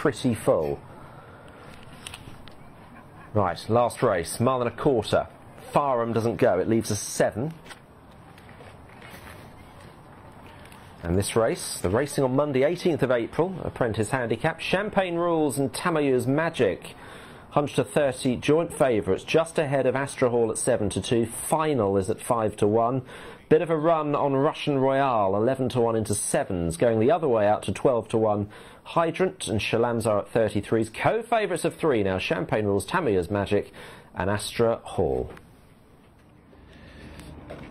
pretty full. Right, last race, mile and a quarter. Farham doesn't go, it leaves us 7. And this race, the racing on Monday 18th of April, Apprentice Handicap, Champagne Rules and Tamayu's Magic. 100 to 30 joint favourites, just ahead of Astra Hall at 7 to 2. Final is at 5 to 1. Bit of a run on Russian Royale, 11 to 1 into 7s, going the other way out to 12 to 1. Hydrant and Shalamzar at 33s. Co-favourites of 3 now, Champagne Rules, Tamayu's Magic and Astra Hall.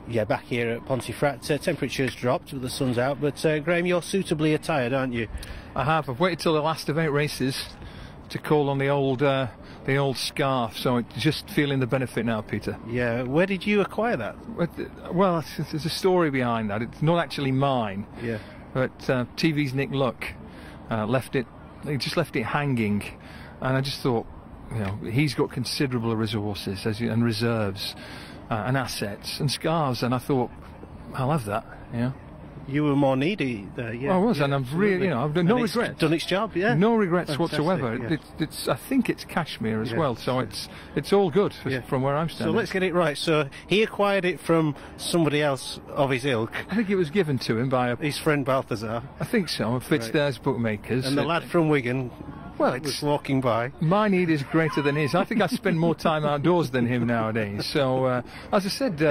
Yeah, back here at Pontefract, temperature's dropped, but the sun's out. But Graham, you're suitably attired, aren't you? I have. I've waited till the last of 8 races to call on the old scarf, so I'm just feeling the benefit now, Peter. Yeah, where did you acquire that? Well, there's a story behind that. It's not actually mine. Yeah. But TV's Nick Luck he just left it hanging, and I just thought, you know, he's got considerable resources and reserves. And assets and scarves, and I thought, I'll have that. Yeah, you were more needy there. Yeah, I was, yeah, and I've really, you know, I've done no regrets. Done its job, yeah. No regrets Fantastic, whatsoever. Yeah. It's I think it's cashmere as well, so it's all good from where I'm standing. So let's get it right. So he acquired it from somebody else of his ilk. I think it was given to him by his friend Balthazar. I think so. Fitzdare's Bookmakers. And the lad from Wigan. Well, it's walking by. My need is greater than his. I think I spend more time outdoors than him nowadays. So, as I said,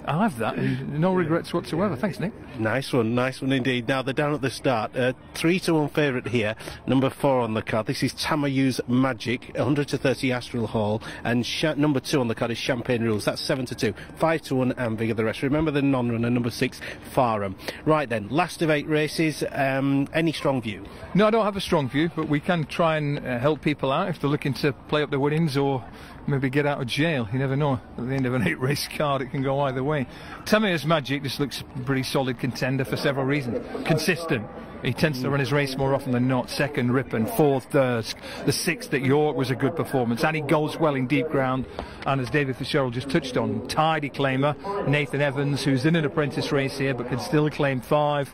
I'll have that. And no regrets whatsoever. Thanks, Nick. Nice one indeed. Now, they're down at the start. 3 to 1 favourite here. Number 4 on the card. This is Tamayu's Magic, 100 to 30 Astra Hall. And number 2 on the card is Champagne Rules. That's 7 to 2. 5 to 1 and bigger the rest. Remember the non-runner, number 6, Farham. Right then, last of 8 races. Any strong view? No, I don't have a strong view, but we can try and help people out if they're looking to play up the winnings or maybe get out of jail. You never know. At the end of an 8-race card, it can go either way. Tamayu's Magic just looks a pretty solid contender for several reasons. Consistent. He tends to run his race more often than not. Second, Ripon. 4th, Thirsk. The 6th at York was a good performance. And he goes well in deep ground. And as David Fitzgerald just touched on, tidy claimer. Nathan Evans, who's in an apprentice race here, but can still claim 5.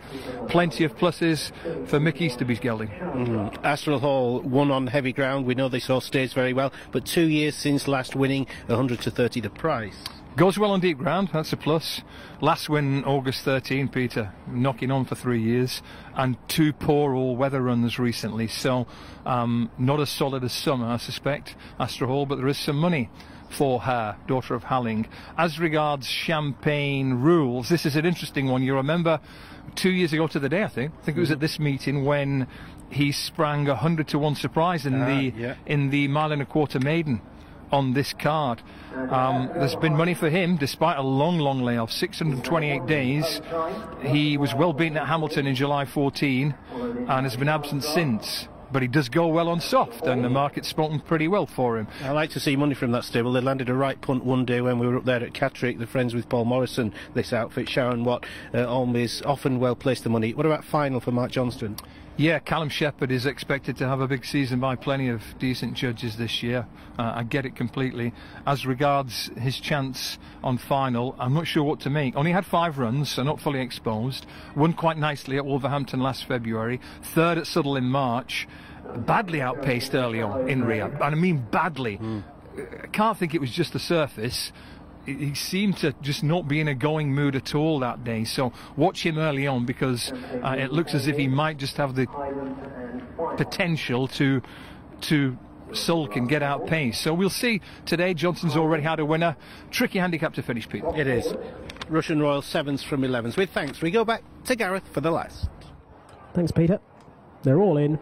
Plenty of pluses for Mick Easterby's gelding. Astra Hall won on heavy ground. We know they saw stays very well. But 2 years since last winning, 100 to 30 the price. Goes well on deep ground, that's a plus. Last win August 13, Peter, knocking on for 3 years, and 2 poor all-weather runs recently, so not as solid as some, I suspect, Astra Hall, but there is some money for her, daughter of Halling. As regards Champagne Rules, this is an interesting one. You remember 2 years ago to the day, I think it was at this meeting when he sprang 100 to 1 surprise in the mile and a quarter maiden on this card. There's been money for him despite a long layoff, 628 days. He was well beaten at Hamilton in July 14 and has been absent since. But he does go well on soft, and the market's spoken pretty well for him. I like to see money from that stable. They landed a right punt one day when we were up there at Catterick, the friends with Paul Morrison, this outfit. Sharon Watt always often well placed the money. What about final for Mark Johnston? Yeah, Callum Shepherd is expected to have a big season by plenty of decent judges this year. I get it completely. As regards his chance on final, I'm not sure what to make. Only had 5 runs, so not fully exposed. Won quite nicely at Wolverhampton last February. 3rd at Southwell in March. Badly outpaced early on in Riyadh. And I mean badly. I can't think it was just the surface. He seemed to just not be in a going mood at all that day, so watch him early on, because it looks as if he might just have the potential to sulk and get outpaced. So we'll see today. Johnson's already had a winner. Tricky handicap to finish, Pete. It is. Russian Royal 7s from 11s. With thanks, we go back to Gareth for the last. Thanks, Peter. They're all in.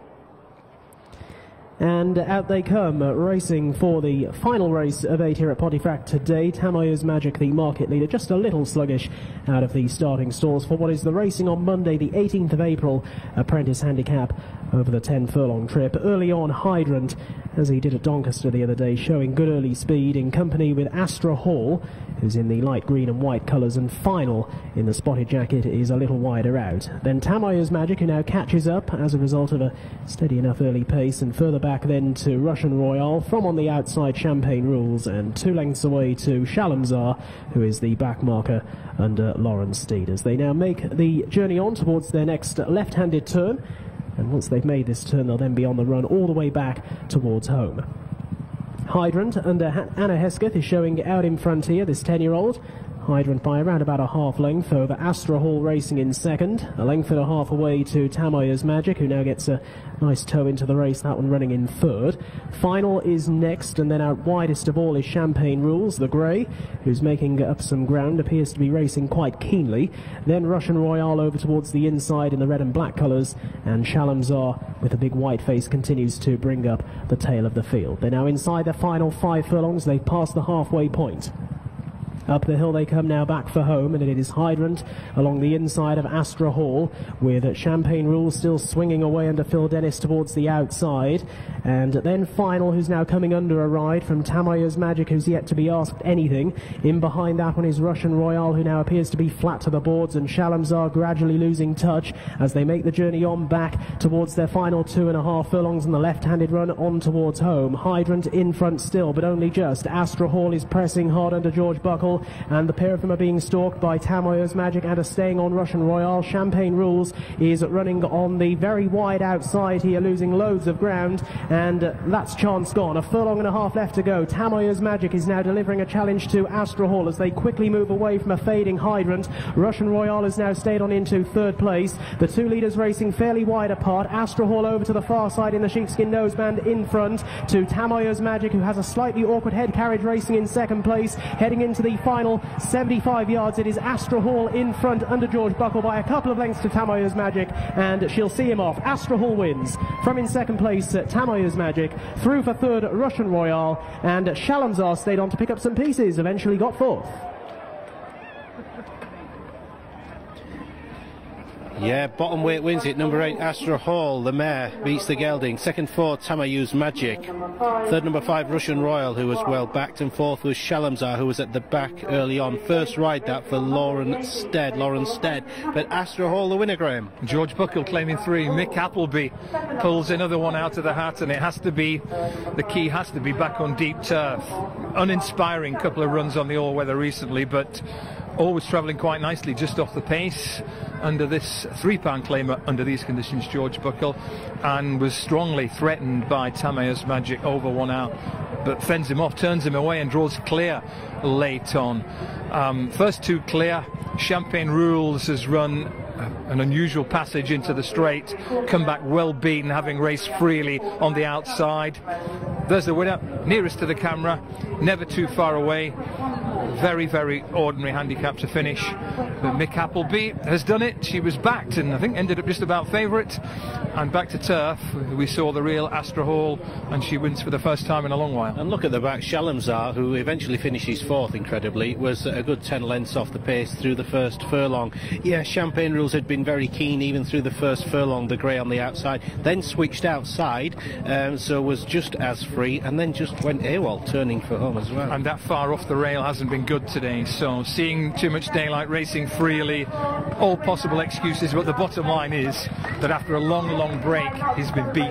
And out they come, racing for the final race of 8 here at Pontefract today. Tamayu's Magic, the market leader, just a little sluggish out of the starting stalls for what is the racing on Monday, the 18th of April, Apprentice Handicap over the 10-furlong trip. Early on, Hydrant, as he did at Doncaster the other day, showing good early speed in company with Astra Hall, who's in the light green and white colours, and final in the spotted jacket is a little wider out. Then Tamayu's Magic, who now catches up as a result of a steady enough early pace, and further back then to Russian Royale, from on the outside Champagne Rules, and 2 lengths away to Shalamzar, who is the back marker under Lawrence Steed, as they now make the journey on towards their next left-handed turn. and once they've made this turn, they'll then be on the run all the way back towards home. Hydrant under Anna Hesketh is showing out in front here, this 10-year-old. Hydrant by around about a half length over Astra Hall Racing in second, a length and a half away to Tamoya's Magic, who now gets a nice toe into the race, that one running in third. Final is next, and then out widest of all is Champagne Rules, the grey, who's making up some ground, appears to be racing quite keenly. Then Russian Royale over towards the inside in the red and black colours, and Shalamzar with a big white face continues to bring up the tail of the field. They're now inside the final 5 furlongs, they've passed the halfway point. Up the hill they come now back for home, and it is Hydrant along the inside of Astra Hall, with Champagne Rules still swinging away under Phil Dennis towards the outside. And then Final, who's now coming under a ride from Tamoya's Magic, who's yet to be asked anything. In behind that one is Russian Royale, who now appears to be flat to the boards, and Shalamzar gradually losing touch as they make the journey on back towards their final 2.5 furlongs on the left-handed run on towards home. Hydrant in front still, but only just. Astra Hall is pressing hard under George Buckle, and the pair of them are being stalked by Tamoya's Magic and are staying on Russian Royale. Champagne Rules is running on the very wide outside here, losing loads of ground, and that's chance gone. 1.5 furlongs left to go. Tamoya's Magic is now delivering a challenge to Astra Hall as they quickly move away from a fading Hydrant. Russian Royale has now stayed on into third place. The two leaders racing fairly wide apart. Astra Hall over to the far side in the sheepskin noseband in front to Tamoya's Magic, who has a slightly awkward head carriage racing in second place. Heading into the final 75 yards, it is Astra Hall in front under George Buckle by a couple of lengths to Tamoya's Magic, and she'll see him off. Astra Hall wins. From in second place, Tamoya's Magic. Through for third, Russian Royale, and Shalamzar stayed on to pick up some pieces, eventually got fourth. Yeah, bottom weight wins it. Number 8, Astra Hall, the mare, beats the gelding. Second 4, Tamoya's Magic. Third, number 5, Russian Royale, who was well backed. And fourth was Shalamzar, who was at the back early on. First ride that for Lauren Stead. But Astra Hall the winner, Graham. George Buckle claiming 3. Mick Appleby pulls another one out of the hat, and it has to be, the key has to be back on deep turf. Uninspiring couple of runs on the all-weather recently, but always travelling quite nicely just off the pace under this £3 claimer under these conditions, George Buckle, and was strongly threatened by Tamoya's Magic over 1 hour, but fends him off, turns him away and draws clear late on. First 2 clear. Champagne Rules has run an unusual passage into the straight, come back well beaten, having raced freely on the outside. There's the winner, nearest to the camera, never too far away. Very, very ordinary handicap to finish, but Mick Appleby has done it. She was backed and I think ended up just about favourite, and back to turf we saw the real Astra Hall, and she wins for the first time in a long while. And look at the back, Shalamzar, who eventually finishes fourth, incredibly, was a good 10 lengths off the pace through the first furlong. Yeah, Champagne Rules had been very keen even through the first furlong, the grey on the outside, then switched outside, so was just as free, and then just went AWOL, turning for home as well. And that far off the rail hasn't been good today, so seeing too much daylight, racing freely, all possible excuses, but the bottom line is that after a long break he's been beaten.